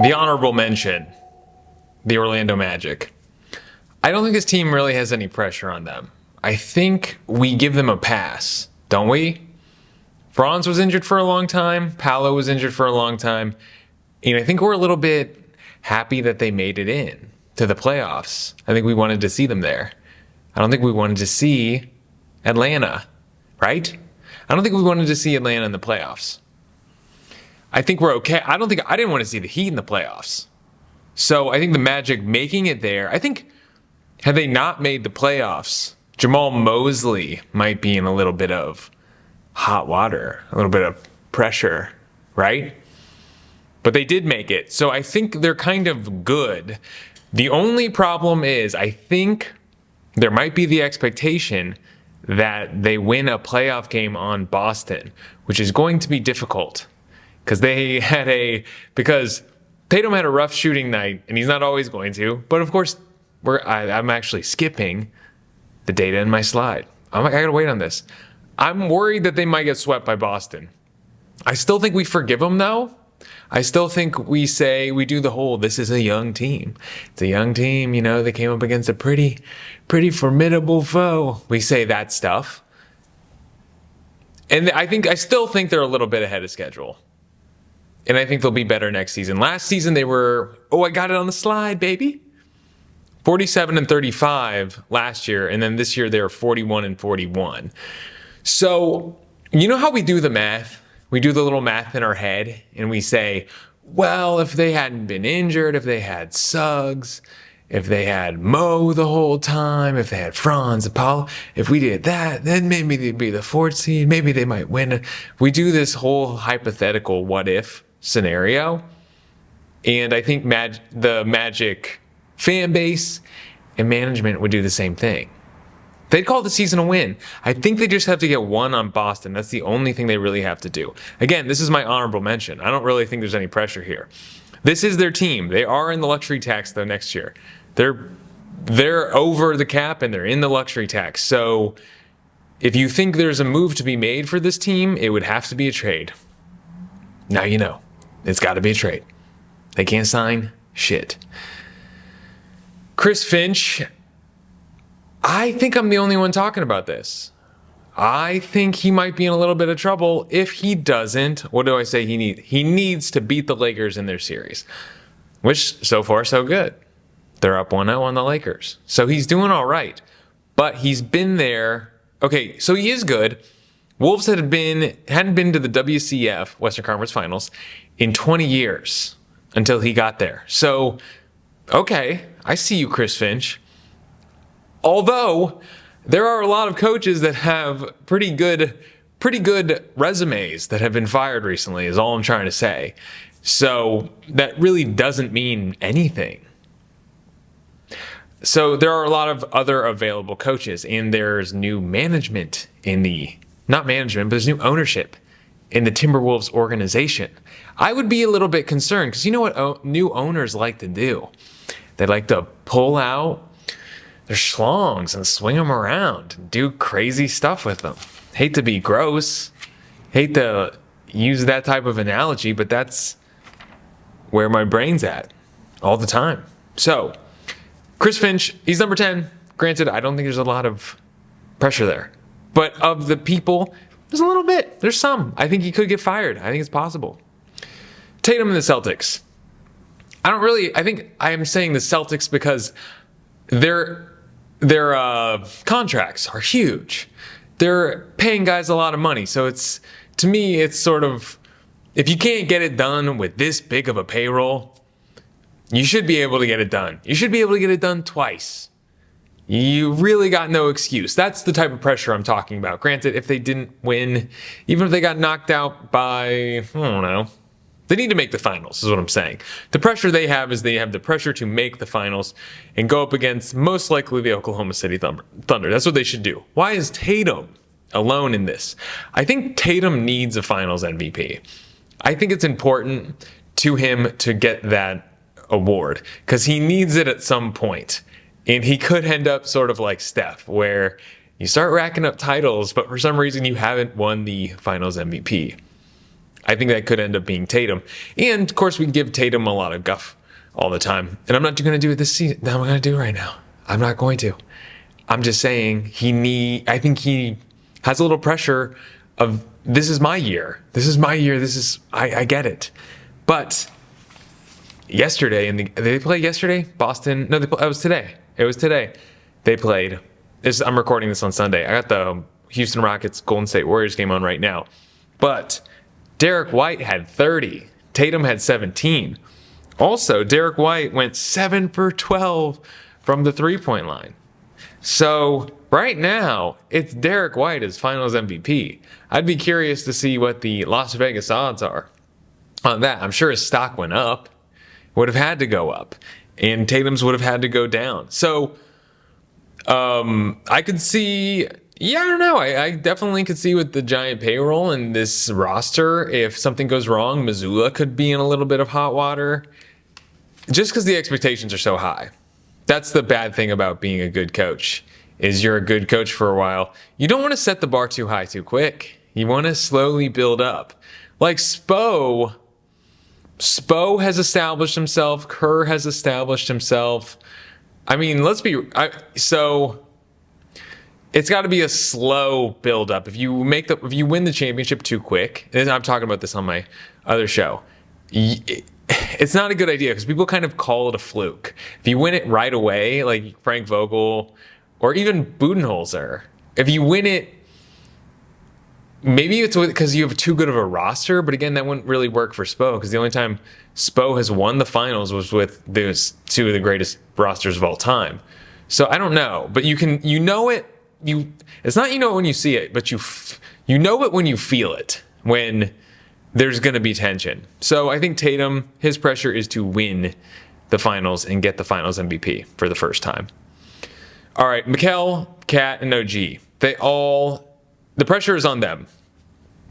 The honorable mention, the Orlando Magic. I don't think this team really has any pressure on them. I think we give them a pass, don't we? Franz was injured for a long time. Paolo was injured for a long time. And I think we're a little bit happy that they made it in to the playoffs. I think we wanted to see them there. I don't think we wanted to see Atlanta, right? I don't think we wanted to see Atlanta in the playoffs. I think we're okay. I didn't want to see the Heat in the playoffs. So I think the Magic making it there, I think had they not made the playoffs, Jamal Mosley might be in a little bit of hot water, a little bit of pressure, right? But they did make it. So I think they're kind of good. The only problem is I think there might be the expectation that they win a playoff game on Boston, which is going to be difficult because Tatum had a rough shooting night, and he's not always going to. But of course, I'm actually skipping the data in my slide. I gotta wait on this. I'm worried that they might get swept by Boston. I still think we forgive them though. I still think we do the whole, this is a young team. It's a young team, they came up against a pretty formidable foe. We say that stuff. And I still think they're a little bit ahead of schedule. And I think they'll be better next season. Last season they were, I got it on the slide, baby. 47-35 last year, and then this year they were 41-41. So, you know how we do the math? We do the little math in our head, and we say, well, if they hadn't been injured, if they had Suggs, if they had Mo the whole time, if they had Franz, Apollo, if we did that, then maybe they'd be the 4th seed, maybe they might win. We do this whole hypothetical what-if scenario, and I think the Magic fan base and management would do the same thing. They'd call the season a win. I think they just have to get one on Boston. That's the only thing they really have to do. Again, this is my honorable mention. I don't really think there's any pressure here. This is their team. They are in the luxury tax though next year. They're over the cap and they're in the luxury tax. So if you think there's a move to be made for this team, it would have to be a trade. Now you know. It's got to be a trade. They can't sign shit. Chris Finch, I think I'm the only one talking about this. I think he might be in a little bit of trouble if he doesn't. What do I say he needs? He needs to beat the Lakers in their series, which so far so good. They're up 1-0 on the Lakers. So he's doing all right. But he's been there. Okay, so he is good. Wolves hadn't been to the WCF, Western Conference Finals, in 20 years until he got there. So, okay, I see you, Chris Finch. Although there are a lot of coaches that have pretty good resumes that have been fired recently, is all I'm trying to say. So that really doesn't mean anything. So there are a lot of other available coaches, and there's new management there's new ownership in the Timberwolves organization. I would be a little bit concerned because you know what new owners like to do? They like to pull out their schlongs and swing them around and do crazy stuff with them. Hate to be gross, hate to use that type of analogy, but that's where my brain's at all the time. So, Chris Finch, he's number 10. Granted, I don't think there's a lot of pressure there. But of the people, there's a little bit. There's some. I think he could get fired. I think it's possible. Tatum and the Celtics. I think I am saying the Celtics because their contracts are huge. They're paying guys a lot of money. So to me, it's sort of, if you can't get it done with this big of a payroll, you should be able to get it done. You should be able to get it done twice. You really got no excuse. That's the type of pressure I'm talking about. Granted, if they didn't win, even if they got knocked out by, I don't know, they need to make the finals, is what I'm saying. The pressure they have is they have the pressure to make the finals and go up against most likely the Oklahoma City Thunder. That's what they should do. Why is Tatum alone in this? I think Tatum needs a finals MVP. I think it's important to him to get that award because he needs it at some point. And he could end up sort of like Steph, where you start racking up titles, but for some reason you haven't won the finals MVP. I think that could end up being Tatum. And, of course, we give Tatum a lot of guff all the time. And I'm not going to do it this season. I'm going to do it right now. I'm not going to. I'm just saying I think he has a little pressure of, this is my year. This is my year. I get it. But yesterday, did they play yesterday? Boston? No, it was today. It was today. They played. I'm recording this on Sunday. I got the Houston Rockets Golden State Warriors game on right now. But Derek White had 30. Tatum had 17. Also, Derek White went 7 for 12 from the three-point line. So right now, it's Derek White as Finals MVP. I'd be curious to see what the Las Vegas odds are on that. I'm sure his stock went up. Would have had to go up. And Tatum's would have had to go down. So I could see, I don't know. I definitely could see with the giant payroll and this roster, if something goes wrong, Missoula could be in a little bit of hot water. Just because the expectations are so high. That's the bad thing about being a good coach, is you're a good coach for a while. You don't want to set the bar too high too quick. You want to slowly build up. Like Spo has established himself. Kerr has established himself. I mean, so it's got to be a slow build up. If you win the championship too quick, and I'm talking about this on my other show, it's not a good idea because people kind of call it a fluke. If you win it right away, like Frank Vogel or even Budenholzer, if you win it, maybe it's because you have too good of a roster, but again, that wouldn't really work for Spo because the only time Spo has won the finals was with those two of the greatest rosters of all time. So I don't know, but it's not you know it when you see it, but you know it when you feel it, when there's going to be tension. So I think Tatum, his pressure is to win the finals and get the finals MVP for the first time. All right, Mikal, Cat, and OG. The pressure is on them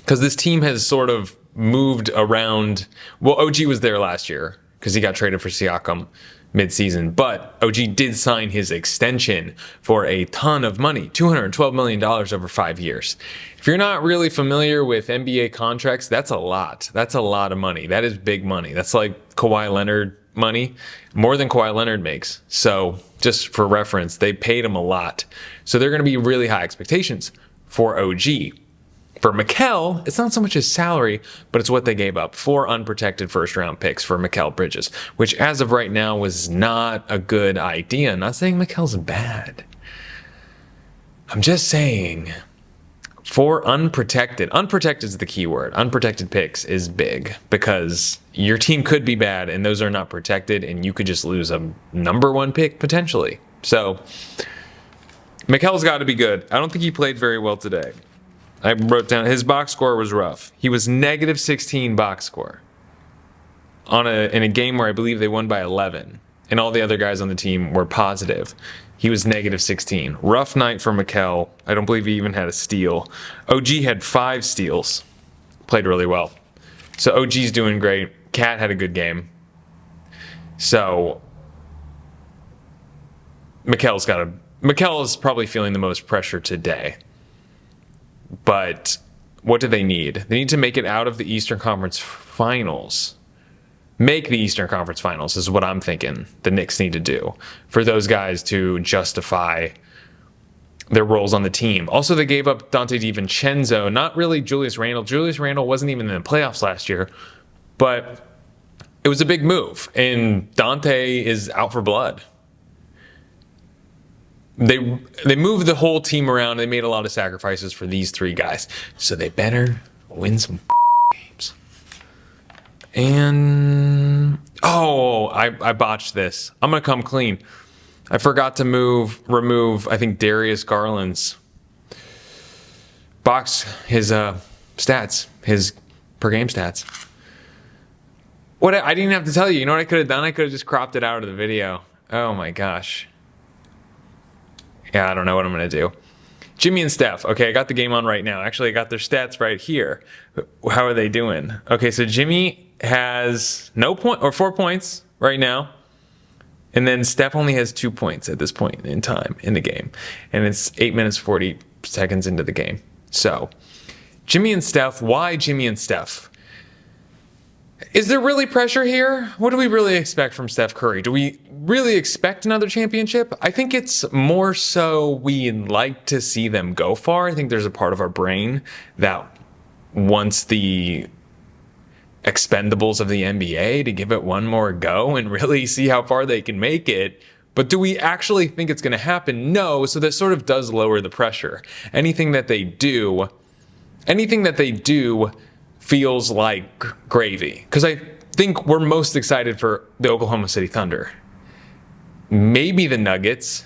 because this team has sort of moved around. Well, OG was there last year because he got traded for Siakam midseason, but OG did sign his extension for a ton of money, $212 million over 5 years. If you're not really familiar with NBA contracts, that's a lot. That's a lot of money. That is big money. That's like Kawhi Leonard money, more than Kawhi Leonard makes. So just for reference, they paid him a lot. So they're going to be really high expectations for OG. For Mikal, it's not so much his salary, but it's what they gave up. 4 unprotected first-round picks for Mikal Bridges, which as of right now was not a good idea. I'm not saying Mikal's bad. I'm just saying 4 unprotected is the key word. Unprotected picks is big because your team could be bad and those are not protected and you could just lose a number 1 pick potentially. So Mikal's got to be good. I don't think he played very well today. I wrote down his box score was rough. He was negative 16 box score in a game where I believe they won by 11, and all the other guys on the team were positive. He was negative 16. Rough night for Mikal. I don't believe he even had a steal. OG had 5 steals. Played really well. So OG's doing great. Cat had a good game. So Mikal is probably feeling the most pressure today. But what do they need? They need to make it out of the Eastern Conference Finals. Make the Eastern Conference Finals is what I'm thinking the Knicks need to do for those guys to justify their roles on the team. Also, they gave up Dante DiVincenzo, not really Julius Randle. Julius Randle wasn't even in the playoffs last year, but it was a big move. And Dante is out for blood. They moved the whole team around. They made a lot of sacrifices for these 3 guys. So they better win some games. And I botched this. I'm gonna come clean. I forgot to remove I think Darius Garland's his stats, his per game stats. I didn't have to tell you. You know what I could have done? I could have just cropped it out of the video. Oh my gosh. Yeah, I don't know what I'm going to do. Jimmy and Steph. Okay, I got the game on right now. Actually, I got their stats right here. How are they doing? Okay, so Jimmy has 4 points right now. And then Steph only has 2 points at this point in time in the game. And it's 8 minutes, 40 seconds into the game. So, Jimmy and Steph. Why Jimmy and Steph? Is there really pressure here? What do we really expect from Steph Curry? Do we really expect another championship? I think it's more so we'd like to see them go far. I think there's a part of our brain that wants the expendables of the NBA to give it one more go and really see how far they can make it. But do we actually think it's going to happen? No. So that sort of does lower the pressure. Anything that they do feels like gravy. Because I think we're most excited for the Oklahoma City Thunder. Maybe the Nuggets.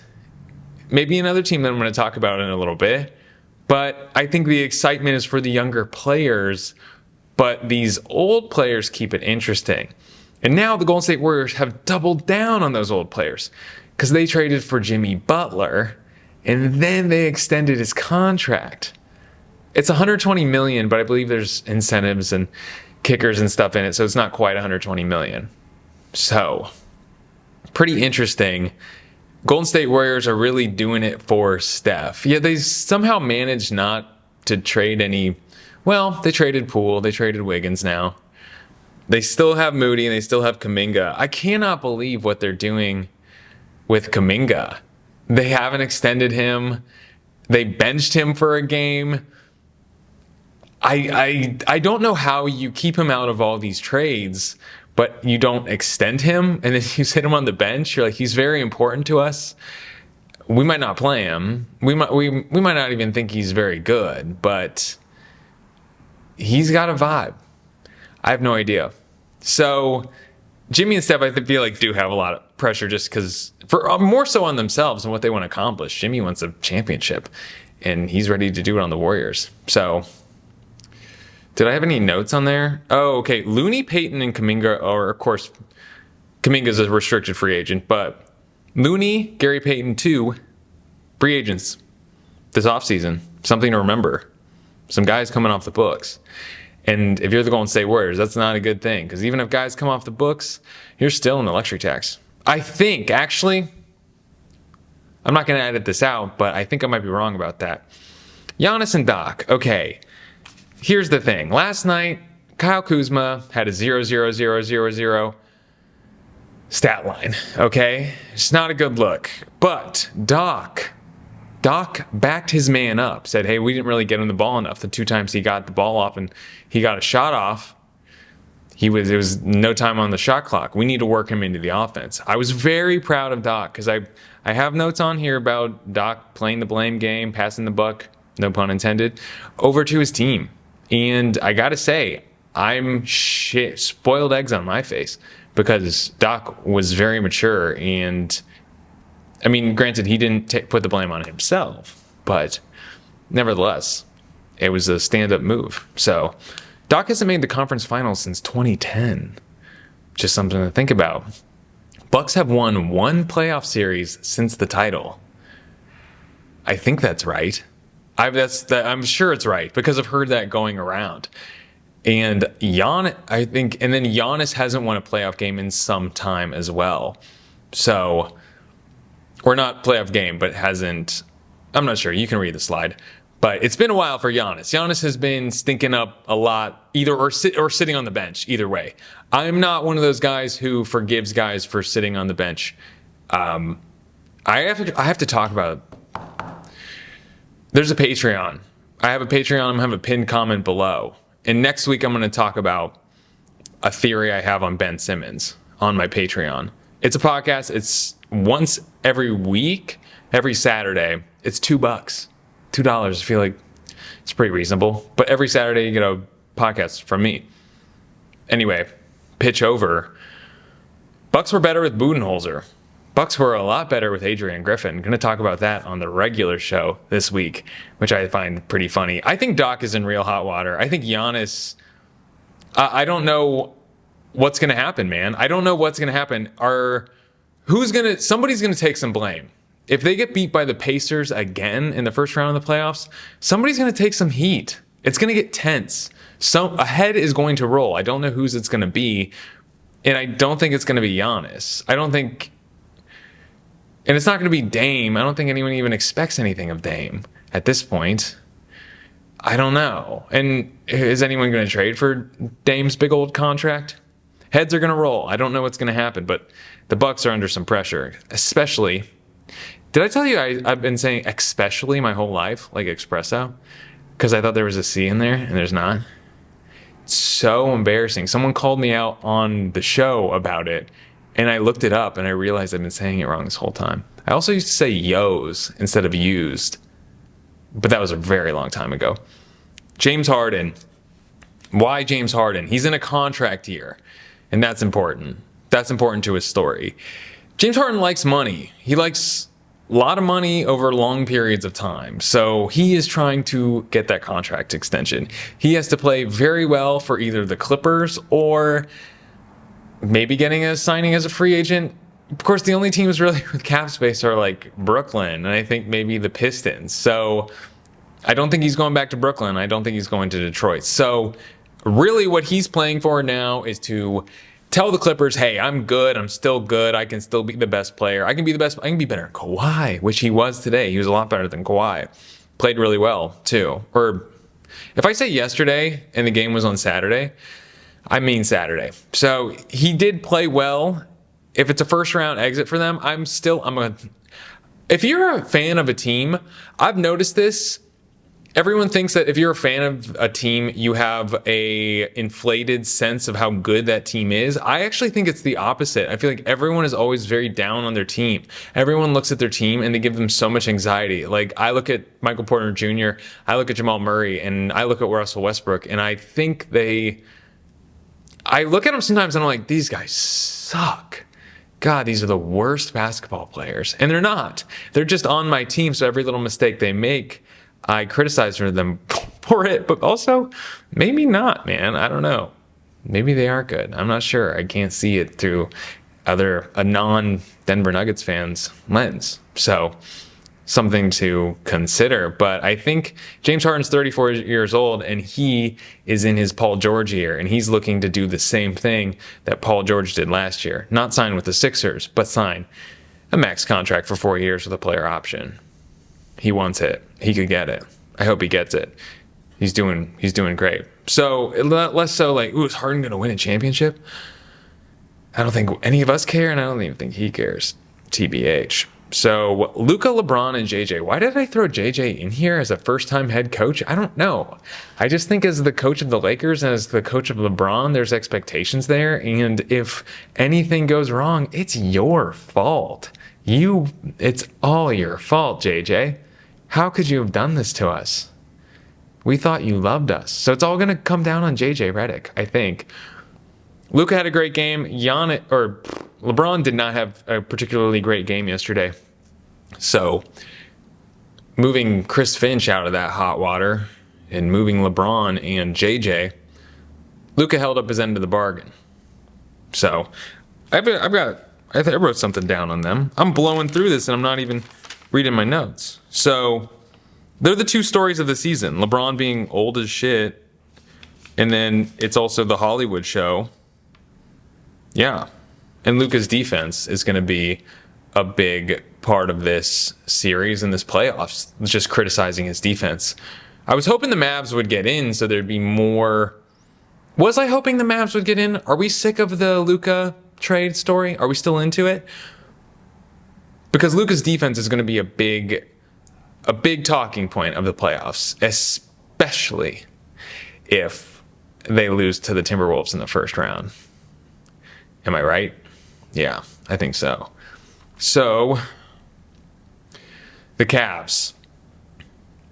Maybe another team that I'm going to talk about in a little bit. But I think the excitement is for the younger players. But these old players keep it interesting. And now the Golden State Warriors have doubled down on those old players because they traded for Jimmy Butler and then they extended his contract. It's $120 million, but I believe there's incentives and kickers and stuff in it, so it's not quite $120 million. So, pretty interesting. Golden State Warriors are really doing it for Steph. Yeah, they somehow managed not to trade any. Well, they traded Poole, they traded Wiggins now. They still have Moody and they still have Kuminga. I cannot believe what they're doing with Kuminga. They haven't extended him. They benched him for a game. I don't know how you keep him out of all these trades, but you don't extend him and then you sit him on the bench. You're like, he's very important to us. We might not play him. We might not even think he's very good, but he's got a vibe. I have no idea. So Jimmy and Steph, I feel like, do have a lot of pressure just because, for more so on themselves and what they want to accomplish. Jimmy wants a championship, and he's ready to do it on the Warriors. So, did I have any notes on there? Oh, okay. Looney, Payton, and Kuminga are, of course, Kuminga's a restricted free agent, but Looney, Gary Payton, 2 free agents this offseason. Something to remember. Some guys coming off the books. And if you're the Golden State Warriors, that's not a good thing. Because even if guys come off the books, you're still in the luxury tax. I think, actually, I'm not going to edit this out, but I think I might be wrong about that. Giannis and Doc. Okay, here's the thing. Last night, Kyle Kuzma had a 0-0-0-0-0 stat line. Okay? It's not a good look. But Doc backed his man up, said, hey, we didn't really get him the ball enough. The 2 times he got the ball off and he got a shot off, it was no time on the shot clock. We need to work him into the offense. I was very proud of Doc because I have notes on here about Doc playing the blame game, passing the buck, no pun intended, over to his team. And I got to say, I'm spoiled eggs on my face because Doc was very mature and, I mean, granted, he didn't put the blame on himself, but nevertheless, it was a stand-up move. So, Doc hasn't made the conference finals since 2010. Just something to think about. Bucks have won 1 playoff series since the title. I think that's right. I'm sure it's right because I've heard that going around. And Giannis hasn't won a playoff game in some time as well. So, or not playoff game, but hasn't. I'm not sure. You can read the slide. But it's been a while for Giannis. Giannis has been stinking up a lot, or sitting on the bench, either way. I'm not one of those guys who forgives guys for sitting on the bench. I have to talk about it. There's a Patreon. I have a Patreon. I'm going to have a pinned comment below. And next week, I'm going to talk about a theory I have on Ben Simmons on my Patreon. It's a podcast. It's once every week, every Saturday. It's $2. $2. I feel like it's pretty reasonable. But every Saturday you get a podcast from me. Anyway, pitch over. Bucks were better with Budenholzer. Bucks were a lot better with Adrian Griffin. Going to talk about that on the regular show this week, which I find pretty funny. I think Doc is in real hot water. I think Giannis, I don't know what's going to happen, man. I don't know what's going to happen. Somebody's going to take some blame. If they get beat by the Pacers again in the first round of the playoffs, somebody's going to take some heat. It's going to get tense. So a head is going to roll. I don't know whose it's going to be, and I don't think it's going to be Giannis. And it's not going to be Dame. I don't think anyone even expects anything of Dame at this point. I don't know. And is anyone going to trade for Dame's big old contract? Heads are going to roll. I don't know what's going to happen, but the Bucks are under some pressure, especially. Did I tell you I've been saying especially my whole life, like espresso? Because I thought there was a C in there, and there's not. It's so embarrassing. Someone called me out on the show about it, and I looked it up, and I realized I've been saying it wrong this whole time. I also used to say yos instead of used, but that was a very long time ago. James Harden. Why James Harden? He's in a contract year, and that's important. That's important to his story. James Harden likes money. He likes a lot of money over long periods of time. So he is trying to get that contract extension. He has to play very well for either the Clippers or maybe getting a signing as a free agent. Of course, the only teams really with cap space are like Brooklyn and I think maybe the Pistons. So I don't think he's going back to Brooklyn. I don't think he's going to Detroit. So really what he's playing for now is to tell the Clippers, hey, I'm good. I'm still good. I can still be the best player. I can be the best. I can be better than Kawhi, which he was today. He was a lot better than Kawhi. Played really well, too. Or if I say yesterday and the game was on Saturday, I mean Saturday. So he did play well. If it's a first round exit for them, if you're a fan of a team, I've noticed this. Everyone thinks that if you're a fan of a team, you have a inflated sense of how good that team is. I actually think it's the opposite. I feel like everyone is always very down on their team. Everyone looks at their team and they give them so much anxiety. Like I look at Michael Porter Jr., I look at Jamal Murray, and I look at Russell Westbrook, and I think I look at them sometimes and I'm like, these guys suck. God, these are the worst basketball players. And they're not. They're just on my team, so every little mistake they make, I criticize them for it, but also maybe not, man. I don't know. Maybe they are good. I'm not sure. I can't see it through a non-Denver Nuggets fans lens. So something to consider. But I think James Harden's 34 years old, and he is in his Paul George year, and he's looking to do the same thing that Paul George did last year. Not sign with the Sixers, but sign a max contract for 4 years with a player option. He wants it. He could get it. I hope he gets it. He's doing great. So less so like, ooh, is Harden going to win a championship? I don't think any of us care, and I don't even think he cares. TBH. So Luka, LeBron, and JJ. Why did I throw JJ in here as a first-time head coach? I don't know. I just think as the coach of the Lakers and as the coach of LeBron, there's expectations there. And if anything goes wrong, it's your fault. It's all your fault, JJ. How could you have done this to us? We thought you loved us. So it's all going to come down on JJ Redick, I think. Luka had a great game. LeBron did not have a particularly great game yesterday. So moving Chris Finch out of that hot water and moving LeBron and JJ, Luka held up his end of the bargain. So I wrote something down on them. I'm blowing through this and I'm not even reading my notes. So they're the two stories of the season. LeBron being old as shit, and then it's also the Hollywood show. Yeah. And Luka's defense is going to be a big part of this series and this playoffs, just criticizing his defense. I was hoping the Mavs would get in so there'd be more. Was I hoping the Mavs would get in? Are we sick of the Luka trade story? Are we still into it? Because Luka's defense is going to be a big talking point of the playoffs, especially if they lose to the Timberwolves in the first round. Am I right? Yeah, I think so. So, the Cavs.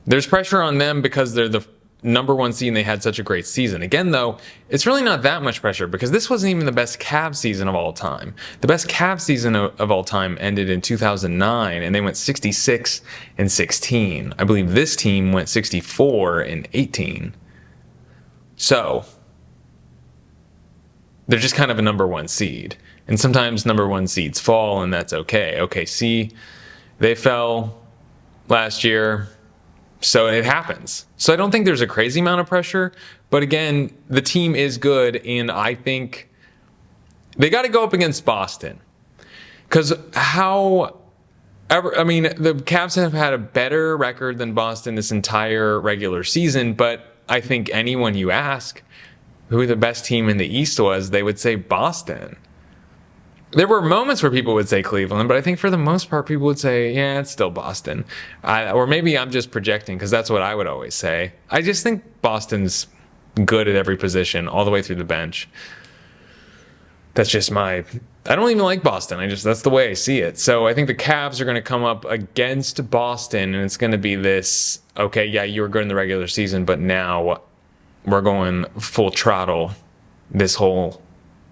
There's pressure on them because they're the number one seed and they had such a great season. Again, though, it's really not that much pressure because this wasn't even the best Cavs season of all time. The best Cavs season of all time ended in 2009, and they went 66-16. I believe this team went 64-18. So, they're just kind of a number one seed. And sometimes number one seeds fall, and that's okay. OKC, they fell last year. So it happens. So I don't think there's a crazy amount of pressure. But again, the team is good, and I think they got to go up against Boston. Because the Cavs have had a better record than Boston this entire regular season, but I think anyone you ask, who the best team in the East was, they would say Boston. There were moments where people would say Cleveland, but I think for the most part, people would say, yeah, it's still Boston. Or maybe I'm just projecting because that's what I would always say. I just think Boston's good at every position all the way through the bench. That's just I don't even like Boston. That's the way I see it. So I think the Cavs are going to come up against Boston, and it's going to be this, okay, yeah, you were good in the regular season, but now we're going full throttle this whole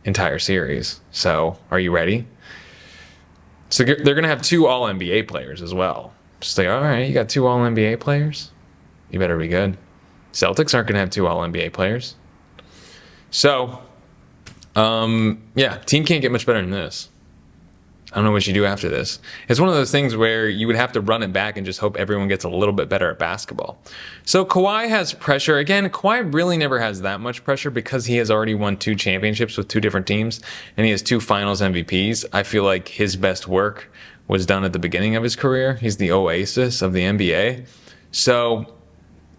entire series. So are you ready? So they're going to have 2 All-NBA players as well. Just like, all right, you got 2 All-NBA players? You better be good. Celtics aren't going to have 2 All-NBA players. So, yeah, team can't get much better than this. I don't know what you do after this. It's one of those things where you would have to run it back and just hope everyone gets a little bit better at basketball. So Kawhi has pressure. Again, Kawhi really never has that much pressure because he has already won 2 championships with 2 different teams, and he has 2 finals MVPs. I feel like his best work was done at the beginning of his career. He's the oasis of the NBA. So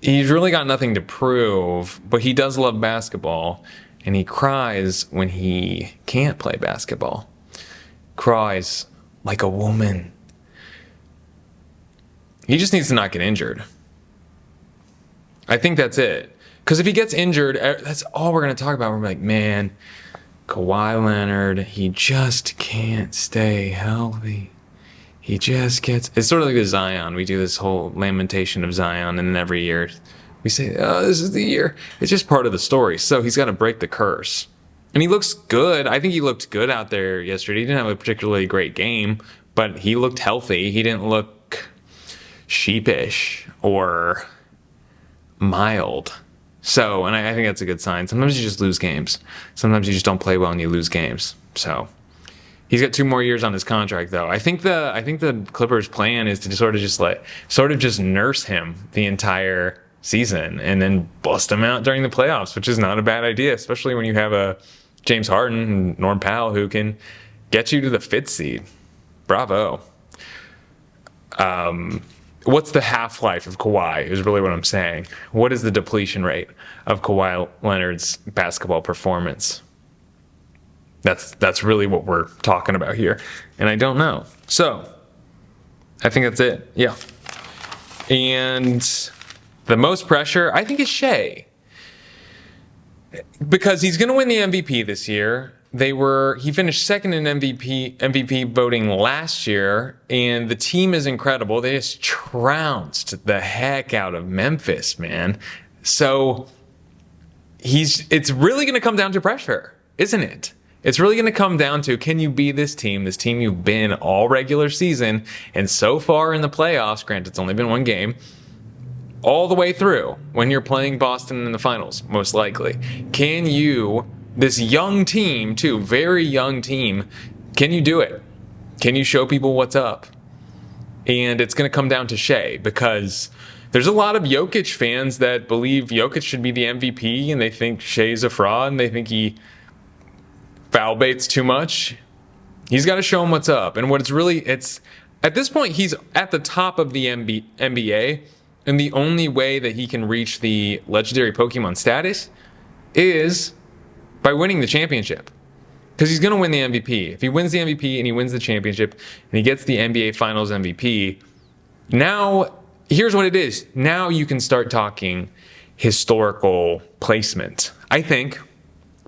he's really got nothing to prove, but he does love basketball, and he cries when he can't play basketball. Cries like a woman. He just needs to not get injured. I think that's it. Because if he gets injured, that's all we're going to talk about. We're like, man, Kawhi Leonard, he just can't stay healthy. He just gets... It's sort of like the Zion. We do this whole lamentation of Zion, and then every year we say, oh, this is the year. It's just part of the story. So he's got to break the curse. And he looks good. I think he looked good out there yesterday. He didn't have a particularly great game, but he looked healthy. He didn't look sheepish or mild. So, and I think that's a good sign. Sometimes you just lose games. Sometimes you just don't play well and you lose games. So he's got 2 more years on his contract, though. I think the Clippers' plan is to sort of just nurse him the entire season and then bust him out during the playoffs, which is not a bad idea, especially when you have a James Harden and Norm Powell who can get you to the 5th seed. Bravo. What's the half-life of Kawhi is really what I'm saying. What is the depletion rate of Kawhi Leonard's basketball performance? That's really what we're talking about here. And I don't know. So, I think that's it. Yeah. And the most pressure, I think, is Shai. Because he's going to win the MVP this year. He finished second in MVP voting last year, and the team is incredible. They just trounced the heck out of Memphis, man. So it's really going to come down to pressure, isn't it? It's really going to come down to, can you be this team you've been all regular season, and so far in the playoffs, granted it's only been 1 game, all the way through when you're playing Boston in the finals, most likely. Can you, this young team too, very young team, can you do it? Can you show people what's up? And it's going to come down to Shai, because there's a lot of Jokic fans that believe Jokic should be the MVP, and they think Shai's a fraud, and they think he foul baits too much. He's got to show them what's up. And it's at this point, he's at the top of the NBA. And the only way that he can reach the legendary Pokémon status is by winning the championship. Because he's going to win the MVP. If he wins the MVP and he wins the championship and he gets the NBA Finals MVP, now, here's what it is. Now you can start talking historical placement. I think.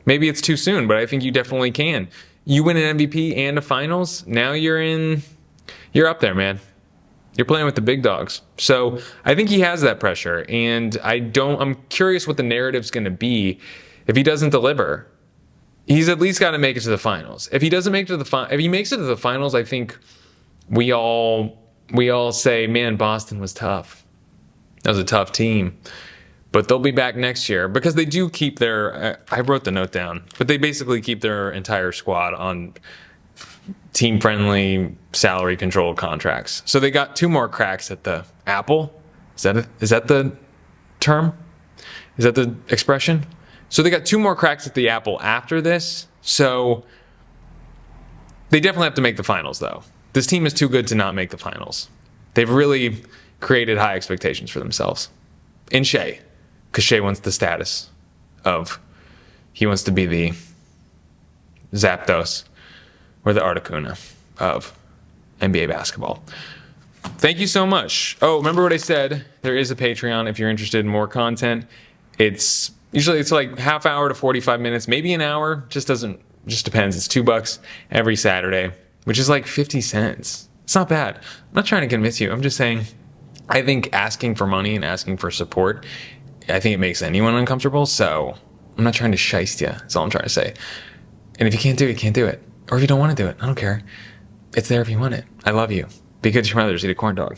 Maybe it's too soon, but I think you definitely can. You win an MVP and a Finals, now you're up there, man. You're playing with the big dogs. So I think he has that pressure, and I'm curious what the narrative's going to be if he doesn't deliver. He's at least got to make it to the finals. If he doesn't make it to if he makes it to the finals, I think we all say, man, Boston was tough. That was a tough team. But they'll be back next year because they do keep I wrote the note down, but they basically keep their entire squad on team-friendly, salary-controlled contracts. So they got 2 more cracks at the apple. Is that the term? Is that the expression? So they got 2 more cracks at the apple after this. So they definitely have to make the finals, though. This team is too good to not make the finals. They've really created high expectations for themselves. In Shai, because Shai wants the status of He wants to be the Zapdos or the Articuno of NBA basketball. Thank you so much. Oh, remember what I said? There is a Patreon if you're interested in more content. It's like half hour to 45 minutes, maybe an hour. Just depends. It's $2 every Saturday, which is like 50 cents. It's not bad. I'm not trying to convince you. I'm just saying, I think asking for money and asking for support, I think it makes anyone uncomfortable. So I'm not trying to shiest you. That's all I'm trying to say. And if you can't do it, you can't do it. Or if you don't want to do it, I don't care. It's there if you want it. I love you. Be good to your mothers. Eat a corn dog.